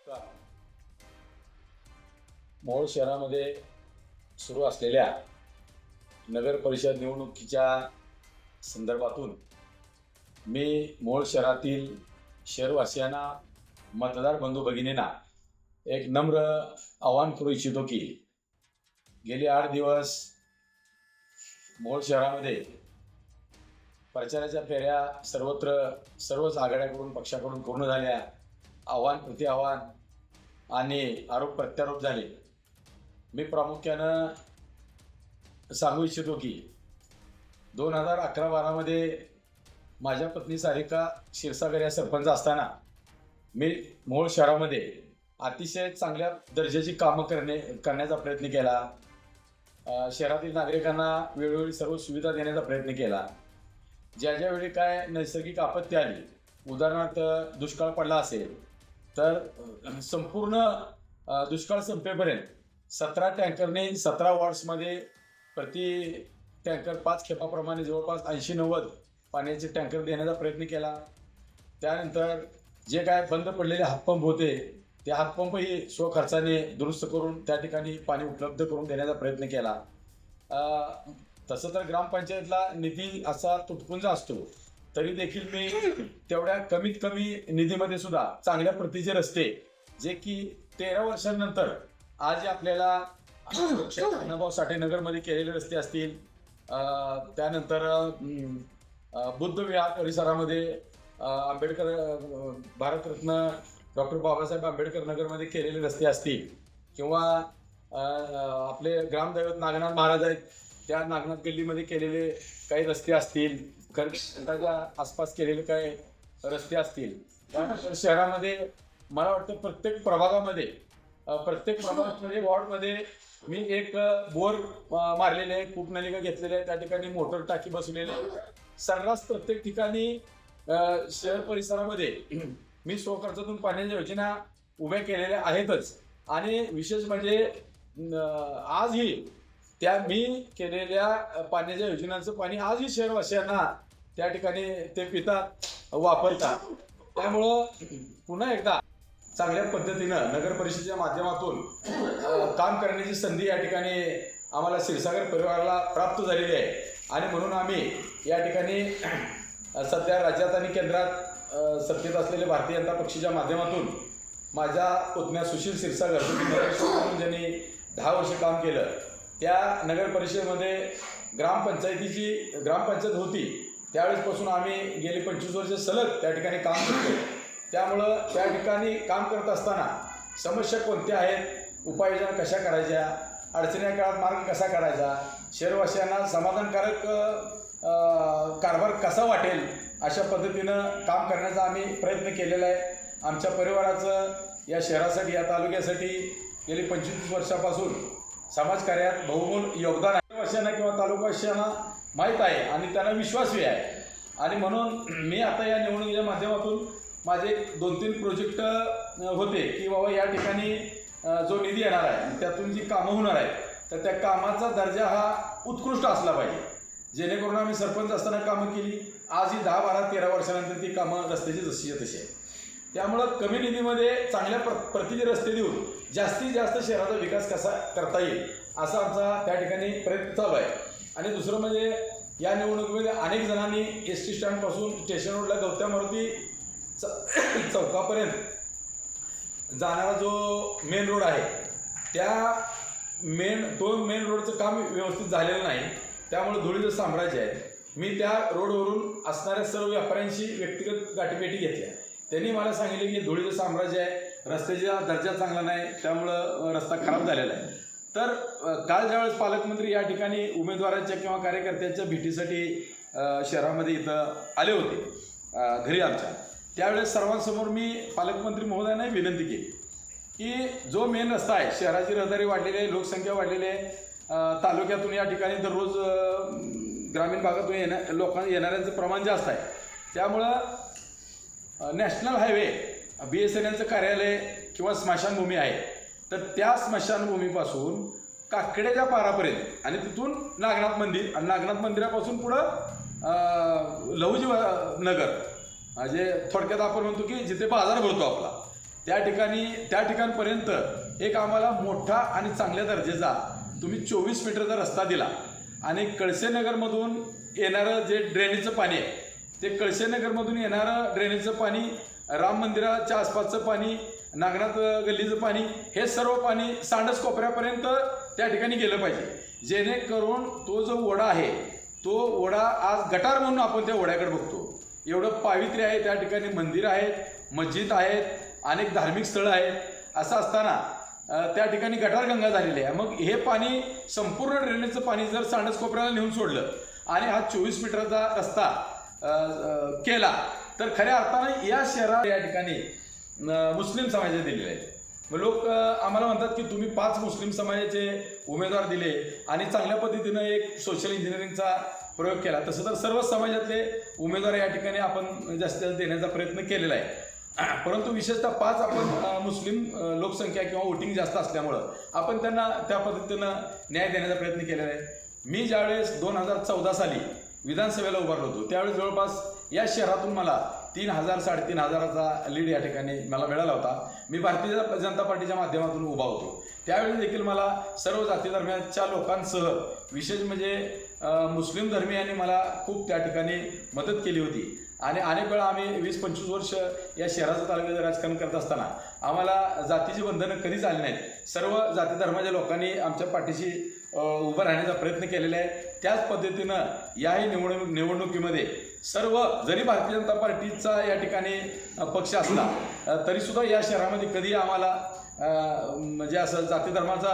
नमस्कार. मोहोळ शहरामध्ये सुरू असलेल्या नगर परिषद निवडणुकीच्या संदर्भातून मी मोहोळ शहरातील शहरवासियांना, मतदार बंधू भगिनींना एक नम्र आवाहन करू इच्छितो की गेली 8 दिवस मोहोळ शहरामध्ये प्रचाराच्या फेऱ्या सर्वच आघाड्याकडून पक्षाकडून पूर्ण झाल्या. आव्हान प्रत्याव्हान आणि आरोप प्रत्यारोप झाले. मी प्रामुख्यानं सांगू इच्छितो की 2011-12मध्ये माझ्या पत्नी सारिका क्षीरसागर या सरपंच असताना मी मोहोळ शहरामध्ये अतिशय चांगल्या दर्जाची कामं करण्याचा प्रयत्न केला. शहरातील नागरिकांना वेळोवेळी सर्व सुविधा देण्याचा प्रयत्न केला. ज्यावेळी काय नैसर्गिक आपत्ती आली, उदाहरणार्थ दुष्काळ पडला असेल, तर संपूर्ण दुष्काळ संपेपर्यंत 17 टँकरने 17 वॉर्ड्समध्ये प्रति टँकर 5 खेपाप्रमाणे जवळपास 80-90 पाण्याचे टँकर देण्याचा प्रयत्न केला. त्यानंतर जे काय बंद पडलेले हातपंप होते, ते हातपंपही स्वखर्चाने दुरुस्त करून त्या ठिकाणी पाणी उपलब्ध करून देण्याचा प्रयत्न केला. तसं तर ग्रामपंचायतला निधी असा तुटपुंज असतो, तरी देखील मी तेवढ्या कमीत कमी निधीमध्ये सुद्धा चांगल्या प्रतीचे रस्ते, जे की 13 वर्षांनंतर आज आपल्याला अण्णाभाऊ साठे नगरमध्ये केलेले रस्ते असतील, त्यानंतर बुद्ध विहार परिसरामध्ये आंबेडकर भारतरत्न डॉक्टर बाबासाहेब आंबेडकर नगरमध्ये केलेले रस्ते असतील, किंवा आपले ग्रामदैवत नागनाथ महाराज आहेत, त्या नागनाथ गल्लीमध्ये केलेले काही रस्ते असतील, खरकटाच्या आसपास केलेले काही रस्ते असतील. त्यानंतर शहरामध्ये मला वाटतं प्रत्येक प्रभागामध्ये वॉर्डमध्ये मी एक बोर मारलेले आहे, कूपनलिका घेतलेले आहे, त्या ठिकाणी मोटर टाकी बसवलेली आहे. सर्रास प्रत्येक ठिकाणी शहर परिसरामध्ये मी स्वखर्चातून पाण्याच्या योजना उभ्या केलेल्या आहेतच. आणि विशेष म्हणजे आजही त्या मी केलेल्या पाण्याच्या योजनांचं पाणी आजही शहरवासियांना त्या ठिकाणी ते पितात, वापरतात. त्यामुळं पुन्हा एकदा चांगल्या पद्धतीनं नगर परिषदेच्या माध्यमातून काम करण्याची संधी या ठिकाणी आम्हाला क्षीरसागर परिवाराला प्राप्त झालेली आहे. आणि म्हणून आम्ही या ठिकाणी सध्या राज्यात आणि केंद्रात सत्तेत असलेल्या भारतीय जनता पक्षाच्या माध्यमातून माझ्या पुतण्या सुशील क्षीरसागर म्हणून ज्यांनी 10 वर्ष काम केलं, त्या नगर परिषदेमध्ये ग्रामपंचायत होती त्यावेळेसपासून आम्ही गेली 25 वर्ष सलग त्या ठिकाणी काम करतो. त्यामुळं त्या ठिकाणी काम करत असताना समस्या कोणत्या आहेत, उपाययोजना कशा करायच्या, अडचणीच्या काळात मार्ग कसा काढायचा, शहरवासियांना समाधानकारक कारभार कसा वाटेल, अशा पद्धतीनं काम करण्याचा आम्ही प्रयत्न केलेला आहे. आमच्या परिवाराचं या शहरासाठी, या तालुक्यासाठी गेली 25 वर्षापासून समाजकार्यात बहुमोल योगदान आहे. वर्षांना किंवा तालुकावासियांना माहीत आहे आणि त्यांना विश्वासही आहे. आणि म्हणून मी आता या निवडणुकीच्या माध्यमातून माझे 2-3 प्रोजेक्ट होते की बाबा या ठिकाणी जो निधी येणार आहे त्यातून जी कामं होणार आहेत तर त्या कामाचा दर्जा हा उत्कृष्ट असला पाहिजे, जेणेकरून आम्ही सरपंच असताना कामं केली, आजही 10, 12, 13 वर्षानंतर ती कामं रस्त्याची जशी तशी आहे. त्यामुळं कमी निधीमध्ये चांगल्या प्रतीचे रस्ते देऊन जास्तीत जास्त शहराचा विकास कसा करता येईल असा आमचा त्या ठिकाणी प्रयत्न चालू आहे. आणि दुसरं म्हणजे या निवडणुकीमध्ये अनेक जणांनी एस टी स्टँडपासून स्टेशन रोडला गौतम मारुती चौकापर्यंत जाणारा जो मेन रोड आहे, त्या मेन रोडचं काम व्यवस्थित झालेलं नाही. त्यामुळे धुळीचं साम्राज्य आहे. मी त्या रोडवरून असणाऱ्या सर्व व्यापाऱ्यांशी व्यक्तिगत गाठीभेटी घेतल्या. त्यांनी मला सांगितले की धुळीचं साम्राज्य आहे, रस्त्याचा दर्जा चांगला नाही, त्यामुळं रस्ता खराब झालेला आहे. तर काल ज्यावेळेस पालकमंत्री या ठिकाणी उमेदवारांच्या किंवा कार्यकर्त्यांच्या भेटीसाठी शहरामध्ये इथं आले होते घरी आमच्या, त्यावेळेस सर्वांसमोर मी पालकमंत्री महोदयांना विनंती केली की जो मेन रस्ता आहे, शहराची रहदारी वाढलेली आहे, लोकसंख्या वाढलेली आहे, तालुक्यातून या ठिकाणी दररोज ग्रामीण भागातून येणाऱ्यांचं प्रमाण जास्त आहे. त्यामुळं नॅशनल हायवे BSNLचं कार्यालय किंवा स्मशानभूमी आहे, तर त्या स्मशानभूमीपासून काकड्याच्या पारापर्यंत आणि तिथून नागनाथ मंदिर आणि नागनाथ मंदिरापासून पुढं लहुजी नगर, म्हणजे थोडक्यात आपण म्हणतो की जिथे बाजार भरतो आपला, त्या ठिकाणपर्यंत एक आम्हाला मोठा आणि चांगल्या दर्जाचा तुम्ही 24 मीटरचा रस्ता दिला आणि कळसेनगरमधून येणारं जे ड्रेनेजचं पाणी आहे ते कळसेनगरमधून येणारं ड्रेनेजचं पाणी, राम मंदिराच्या आसपासचं पाणी, नागनाथ गल्लीचं पाणी, हे सर्व पाणी सांडस कोपऱ्यापर्यंत त्या ठिकाणी गेलं पाहिजे, जेणेकरून तो जो ओढा आहे तो ओढा आज गटार म्हणून आपण त्या ओढ्याकडे बघतो. एवढं पावित्र्य आहे त्या ठिकाणी, मंदिर आहेत, मस्जिद आहेत, अनेक धार्मिक स्थळं आहेत. असं असताना त्या ठिकाणी गटारगंगा झालेली आहे. मग हे पाणी संपूर्ण ड्रेनेजचं पाणी जर सांडस कोपऱ्याला नेऊन सोडलं आणि हा 24 मीटरचा रस्ता केला तर खऱ्या अर्थानं या शहरात या ठिकाणी मुस्लिम समाजाचे दिलेले आहेत. मग लोक आम्हाला म्हणतात की तुम्ही 5 मुस्लिम समाजाचे उमेदवार दिले आणि चांगल्या पद्धतीनं एक सोशल इंजिनिअरिंगचा प्रयोग केला. तसं तर सर्व समाजातले उमेदवार या ठिकाणी आपण जास्तीत जास्त देण्याचा प्रयत्न केलेला आहे. परंतु विशेषतः 5 आपण मुस्लिम लोकसंख्या किंवा वोटिंग जास्त असल्यामुळं आपण त्यांना त्या पद्धतीनं न्याय देण्याचा प्रयत्न केलेला आहे. मी ज्यावेळेस 2014 साली विधानसभेला उभारलो होतो त्यावेळेस जवळपास या शहरातून मला 3,000 3,500चा लीड या ठिकाणी मला मिळाला होता. मी भारतीय जनता पार्टीच्या माध्यमातून उभा होतो. त्यावेळी देखील मला सर्व जाती धर्माच्या लोकांसह विशेष म्हणजे मुस्लिम धर्मीयांनी मला खूप त्या ठिकाणी मदत केली होती आणि अनेक वेळा आम्ही 20-25 वर्ष या शहराचं तालुक्याचं राजकारण करत असताना आम्हाला जातीची बंधनं कधीच आली नाहीत. सर्व जाती धर्माच्या लोकांनी आमच्या पाठीशी उभं राहण्याचा प्रयत्न केलेला आहे. त्याच पद्धतीनं याही निवडणुकीमध्ये सर्व जरी भारतीय जनता पार्टीचा या ठिकाणी पक्ष असला तरीसुद्धा या शहरामध्ये कधी आम्हाला म्हणजे असं जाती धर्माचा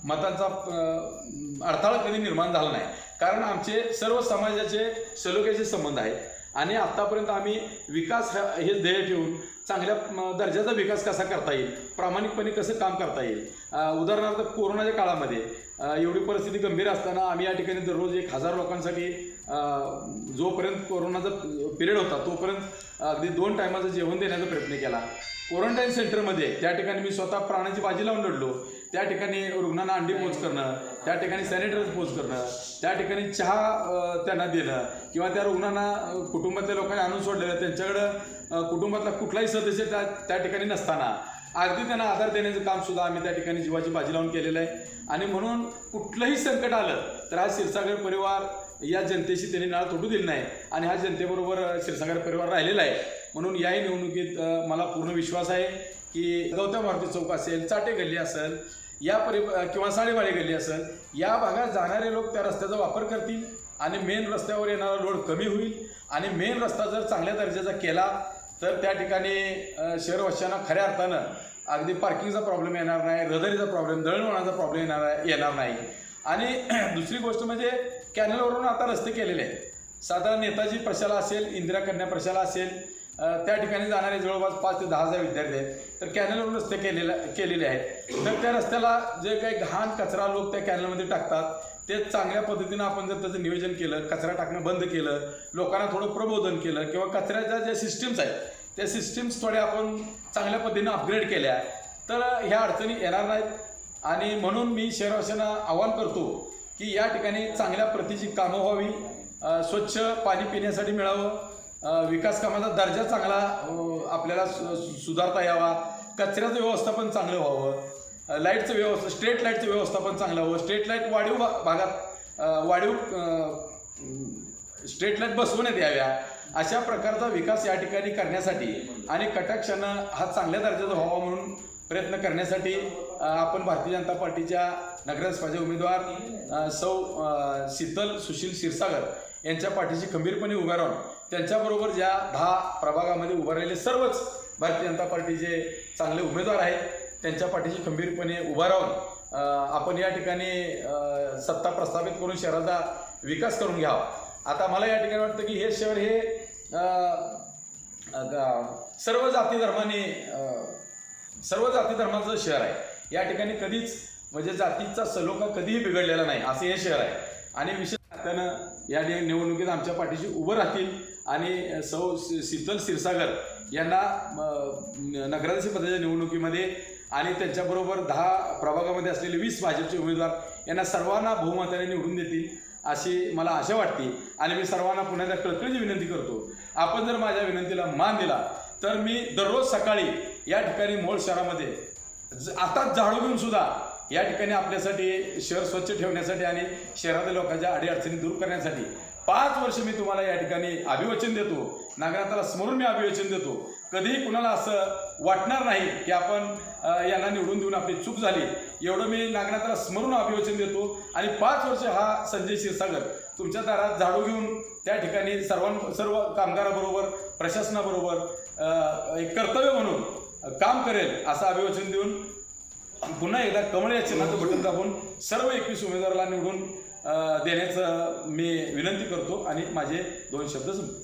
मतांचा अडथळा कधी निर्माण झाला नाही. कारण आमचे सर्व समाजाचे सलोख्याचे संबंध आहेत आणि आत्तापर्यंत आम्ही विकास हे ध्येय ठेवून चांगल्या दर्जाचा विकास कसा करता येईल, प्रामाणिकपणे कसं काम करता येईल. उदाहरणार्थ कोरोनाच्या काळामध्ये एवढी परिस्थिती गंभीर असताना आम्ही या ठिकाणी दररोज 1,000 लोकांसाठी जोपर्यंत कोरोनाचा पिरियड होता तोपर्यंत अगदी 2 टायमाचं जेवण देण्याचा प्रयत्न केला. क्वारंटाईन सेंटरमध्ये त्या ठिकाणी मी स्वतः प्राणाची बाजी लावून लढलो. त्या ठिकाणी रुग्णांना अंडी पोच करणं, त्या ठिकाणी सॅनिटायझर पोच करणं, त्या ठिकाणी चहा त्यांना देणं किंवा त्या रुग्णांना कुटुंबातल्या लोकांनी आणून सोडलेलं त्यांच्याकडं कुटुंबातला कुठलाही सदस्य त्या ठिकाणी नसताना अगदी त्यांना आधार देण्याचं कामसुद्धा आम्ही त्या ठिकाणी जीवाची बाजी लावून केलेलं आहे. आणि म्हणून कुठलंही संकट आलं तर आज क्षीरसागर परिवार या जनतेशी त्यांनी नाळ तोडू दिली नाही आणि हा जनतेबरोबर क्षीरसागर परिवार राहिलेला आहे. म्हणून याही निवडणुकीत मला पूर्ण विश्वास आहे की गौतम मारुती चौक असेल, चाटे गल्ली असेल या किंवा साडेवाडी गल्ली असेल या भागात जाणारे लोक त्या रस्त्याचा वापर करतील आणि मेन रस्त्यावर येणारा लोड कमी होईल. आणि मेन रस्ता जर चांगल्या दर्जाचा केला तर त्या ठिकाणी शहरवासियांना खऱ्या अर्थानं अगदी पार्किंगचा प्रॉब्लेम येणार नाही, रहदारीचा प्रॉब्लेम, दळणवळणाचा प्रॉब्लेम येणार नाही. आणि दुसरी गोष्ट म्हणजे कॅनलवरून आता रस्ते केलेले आहेत. साधारण नेताजी प्रशाला असेल, इंदिरा कन्या प्रशाला असेल त्या ठिकाणी जाणारे जवळपास 5,000 ते 10,000 विद्यार्थी आहेत. तर कॅनलवरून रस्ते केलेले आहेत. तर त्या रस्त्याला जे काही घाण कचरा लोक त्या कॅनलमध्ये टाकतात ते चांगल्या पद्धतीनं आपण जर त्याचं नियोजन केलं, कचरा टाकणं बंद केलं, लोकांना थोडं प्रबोधन केलं किंवा कचऱ्याच्या ज्या सिस्टीम्स आहेत त्या सिस्टीम्स थोड्या आपण चांगल्या पद्धतीनं अपग्रेड केल्या तर ह्या अडचणी येणार नाहीत. आणि म्हणून मी शहरवासियांना आवाहन करतो की या ठिकाणी चांगल्या प्रतीची कामं व्हावी, स्वच्छ पाणी पिण्यासाठी मिळावं, विकास कामाचा दर्जा चांगला आपल्याला सुधारता यावा, कचऱ्याचं व्यवस्थापन चांगलं व्हावं, लाईटचं स्ट्रीट लाईटचं व्यवस्थापन चांगलं व्हावं, स्ट्रीट लाईट वाढीव भागात वाढीव स्ट्रीट लाईट बसवण्यात याव्या, अशा प्रकारचा विकास या ठिकाणी करण्यासाठी आणि कटाक्षानं हा चांगल्या दर्जाचा व्हावा म्हणून प्रयत्न करण्यासाठी आपण भारतीय जनता पार्टीच्या नगराध्यक्षपदाचे उमेदवार सौ शीतल सुशील क्षीरसागर यांच्या पाठीशी खंबीरपणे उभा राहून त्यांच्याबरोबर ज्या 10 प्रभागामध्ये उभं राहिलेले सर्वच भारतीय जनता पार्टीचे चांगले उमेदवार आहेत त्यांच्या पाठीशी खंबीरपणे उभा राहून आपण या ठिकाणी सत्ता प्रस्थापित करून शहराचा विकास करून घ्यावा. आता मला या ठिकाणी वाटतं की हे शहर हे सर्व जाती धर्माचं शहर आहे. या ठिकाणी कधीच म्हणजे जातीचा सलोखा कधीही बिघडलेला नाही असं हे शहर आहे. आणि विशेष त्यानं या निवडणुकीत आमच्या पाठीशी उभं राहतील आणि सौ शीतल क्षीरसागर यांना नगराध्यक्ष पदाच्या निवडणुकीमध्ये आणि त्यांच्याबरोबर 10 प्रभागामध्ये असलेले 20 भाजपचे उमेदवार यांना सर्वांना बहुमताने निवडून देतील अशी मला आशा वाटते. आणि मी सर्वांना पुन्हा कळकळीची विनंती करतो, आपण जर माझ्या विनंतीला मान दिला तर मी दररोज सकाळी या ठिकाणी मोहोळ शहरामध्ये आता झाडू घेऊन सुद्धा या ठिकाणी आपल्यासाठी शहर स्वच्छ ठेवण्यासाठी आणि शहरातील लोकांच्या अडीअडचणी दूर करण्यासाठी 5 वर्ष मी तुम्हाला या ठिकाणी अभिवचन देतो, नागरिकांना स्मरून मी अभिवचन देतो. कधीही कुणाला असं वाटणार नाही की आपण यांना निवडून देऊन आपली चूक झाली, एवढं मी नागरिकांना स्मरून अभिवचन देतो. आणि 5 वर्ष हा संजय क्षीरसागर तुमच्या दारात झाडू घेऊन त्या ठिकाणी सर्व कामगाराबरोबर प्रशासनाबरोबर एक कर्तव्य म्हणून काम करेल असं अभिवचन देऊन पुन्हा एकदा कमळ या चिन्हाचं बटन दाबून सर्व 21 उमेदवाराला निवडून देण्याचं मी विनंती करतो आणि माझे 2 शब्द संपतो.